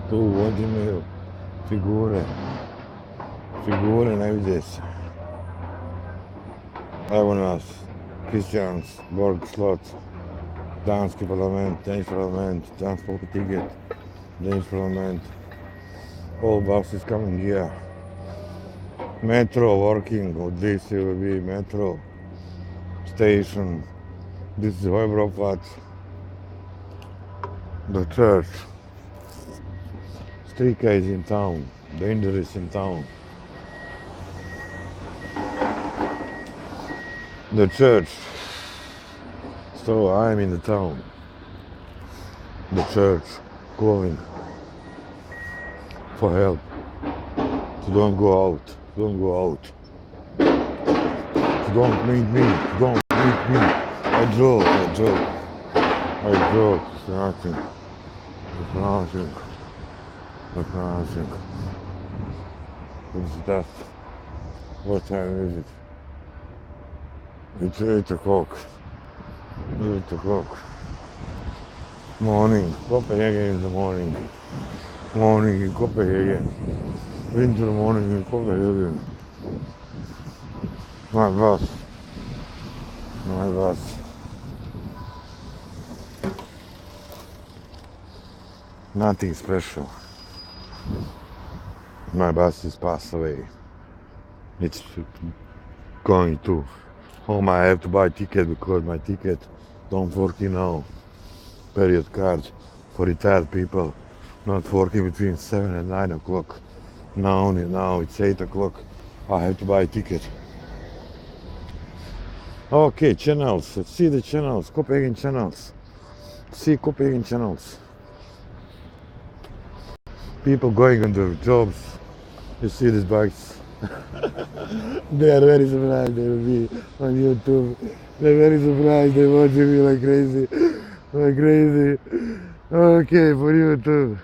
Tu vodi imaju figure. Figure ne vide se. Evo nas, Christians, Borg slot, danski parlament, Danish parlament, dansk folketinget, Danish parlament. All buses coming here. Metro working, this will be metro station. This is Hojbrofat, the church. Strika is in town, Danger is in town. The church. So I'm in the town. The church calling for help. So don't go out. Don't go out. So don't meet me. Don't meet me. I joke. It's nothing. It's that. What time is it? It's 8 o'clock. 8 o'clock. Morning. Copenhagen in the morning. Morning in Copenhagen. Winter morning in Copenhagen. My bus. Nothing special. My bus is passed away. It's going to home. I have to buy a ticket because my ticket don't work now. Period card for retired people not working between 7 and 9 o'clock. Now it's 8 o'clock. I have to buy a ticket. Okay, channels. Let's see the channels. Copenhagen channels. See Copenhagen channels. People going on their jobs. You see these bikes. They are very surprised they will be on YouTube. They're very surprised. They're watching me like crazy. Okay, for YouTube.